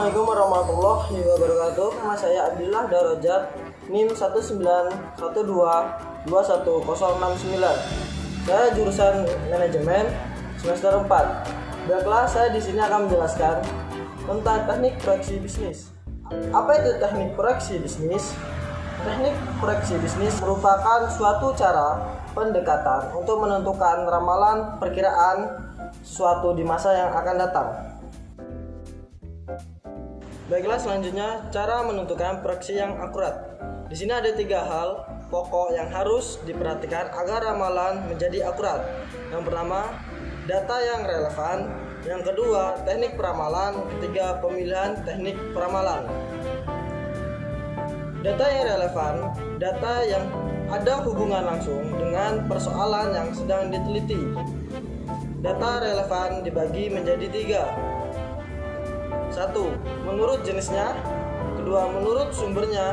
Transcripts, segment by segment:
Assalamualaikum warahmatullahi wabarakatuh. Nama saya Abdillah Darajat, NIM 191221069. Saya jurusan manajemen semester 4. Baiklah, saya di sini akan menjelaskan tentang teknik proyeksi bisnis. Apa itu teknik proyeksi bisnis? Teknik proyeksi bisnis merupakan suatu cara pendekatan untuk menentukan ramalan perkiraan sesuatu di masa yang akan datang. Baiklah, selanjutnya cara menentukan proyeksi yang akurat. Di sini ada 3 hal pokok yang harus diperhatikan agar ramalan menjadi akurat. Yang pertama, data yang relevan. Yang kedua, teknik peramalan. Ketiga, pemilihan teknik peramalan. Data yang relevan, data yang ada hubungan langsung dengan persoalan yang sedang diteliti. Data relevan dibagi menjadi 3. 1. Menurut jenisnya. 2. Menurut sumbernya.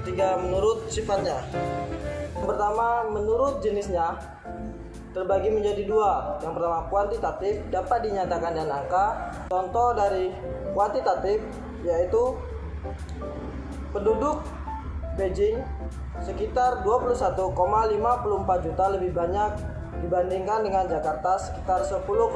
3. Menurut sifatnya. Yang pertama, menurut jenisnya terbagi menjadi 2. Yang pertama, kuantitatif, dapat dinyatakan dengan angka. Contoh dari kuantitatif yaitu penduduk Beijing sekitar 21,54 juta lebih banyak dibandingkan dengan Jakarta sekitar 10,56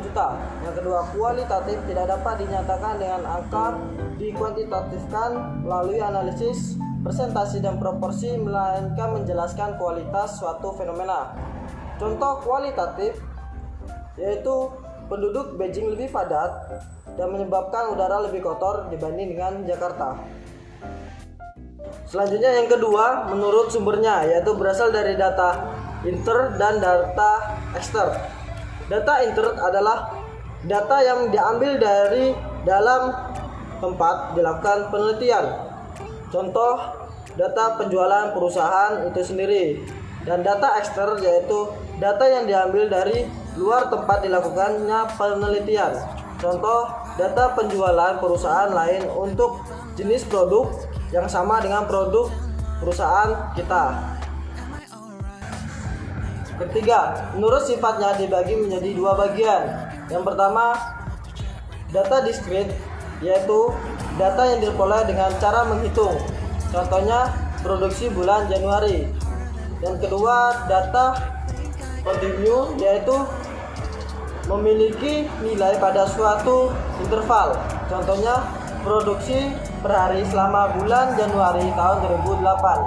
juta. Yang kedua, kualitatif, tidak dapat dinyatakan dengan angka, dikuantitatifkan melalui analisis persentase dan proporsi, melainkan menjelaskan kualitas suatu fenomena. Contoh kualitatif yaitu penduduk Beijing lebih padat dan menyebabkan udara lebih kotor dibanding dengan Jakarta. Selanjutnya yang kedua, menurut sumbernya, yaitu berasal dari data inter dan data ekster. Data inter adalah data yang diambil dari dalam tempat dilakukan penelitian. Contoh, data penjualan perusahaan itu sendiri. Dan data ekster yaitu data yang diambil dari luar tempat dilakukannya penelitian. Contoh, data penjualan perusahaan lain untuk jenis produk yang sama dengan produk perusahaan kita. Ketiga, menurut sifatnya dibagi menjadi 2 bagian. Yang pertama, data diskrit, yaitu data yang diperoleh dengan cara menghitung. Contohnya, produksi bulan Januari. Dan kedua, data kontinu, yaitu memiliki nilai pada suatu interval. Contohnya, produksi per hari selama bulan Januari tahun 2008.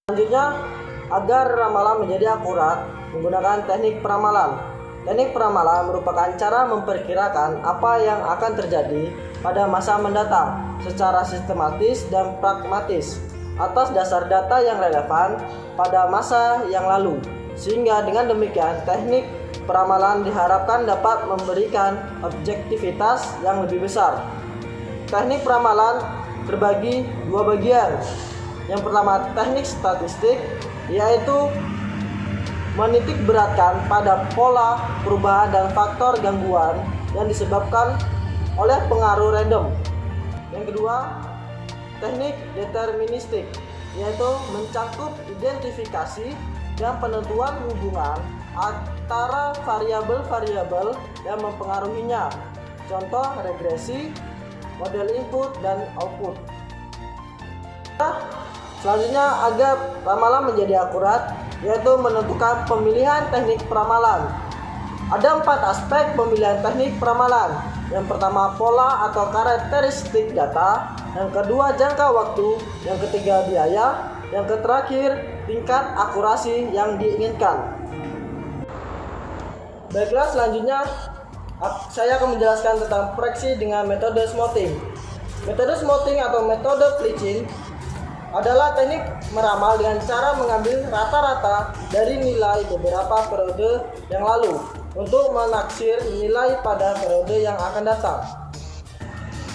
Selanjutnya, agar ramalan menjadi akurat, menggunakan teknik peramalan. Teknik peramalan merupakan cara memperkirakan apa yang akan terjadi pada masa mendatang secara sistematis dan pragmatis atas dasar data yang relevan pada masa yang lalu. Sehingga dengan demikian, teknik peramalan diharapkan dapat memberikan objektivitas yang lebih besar. Teknik peramalan terbagi 2 bagian. Yang pertama, teknik statistik, yaitu menitik beratkan pada pola perubahan dan faktor gangguan yang disebabkan oleh pengaruh random. Yang kedua, teknik deterministik, yaitu mencakup identifikasi dan penentuan hubungan antara variabel-variabel yang mempengaruhinya. Contoh, regresi, model input dan output. Selanjutnya, agar ramalan menjadi akurat, yaitu menentukan pemilihan teknik peramalan. Ada 4 aspek pemilihan teknik peramalan. Yang pertama, pola atau karakteristik data. Yang kedua, jangka waktu. Yang ketiga, biaya. Yang terakhir, tingkat akurasi yang diinginkan. Baiklah, selanjutnya saya akan menjelaskan tentang proyeksi dengan metode smoothing. Metode smoothing atau metode pleaching adalah teknik meramal dengan cara mengambil rata-rata dari nilai beberapa periode yang lalu untuk menaksir nilai pada periode yang akan datang.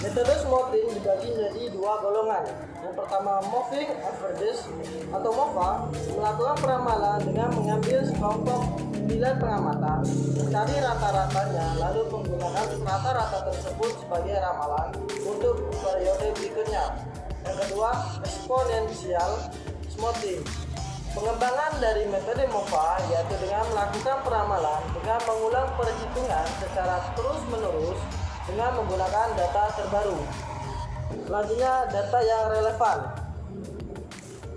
Metode smoothing dibagi menjadi 2 golongan. Yang pertama, moving averages atau MOVA, melakukan peramalan dengan mengambil sekelompok nilai pengamatan, mencari rata-ratanya, lalu menggunakan rata-rata tersebut sebagai ramalan untuk periode berikutnya. Yang kedua, exponential smoothing. Pengembangan dari metode MOVA yaitu dengan melakukan peramalan dengan mengulang perhitungan secara terus-menerus dengan menggunakan data terbaru. Selanjutnya, data yang relevan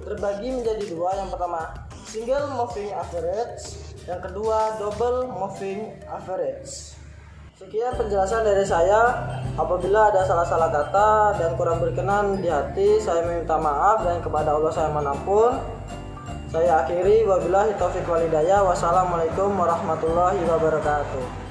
terbagi menjadi dua. Yang pertama, single moving average, yang kedua, double moving average. Sekian penjelasan dari saya. Apabila ada salah-salah kata dan kurang berkenan di hati, saya meminta maaf, dan kepada Allah saya mohon ampun. Saya akhiri, wabillahi taufiq wal hidayah. Wassalamualaikum warahmatullahi wabarakatuh.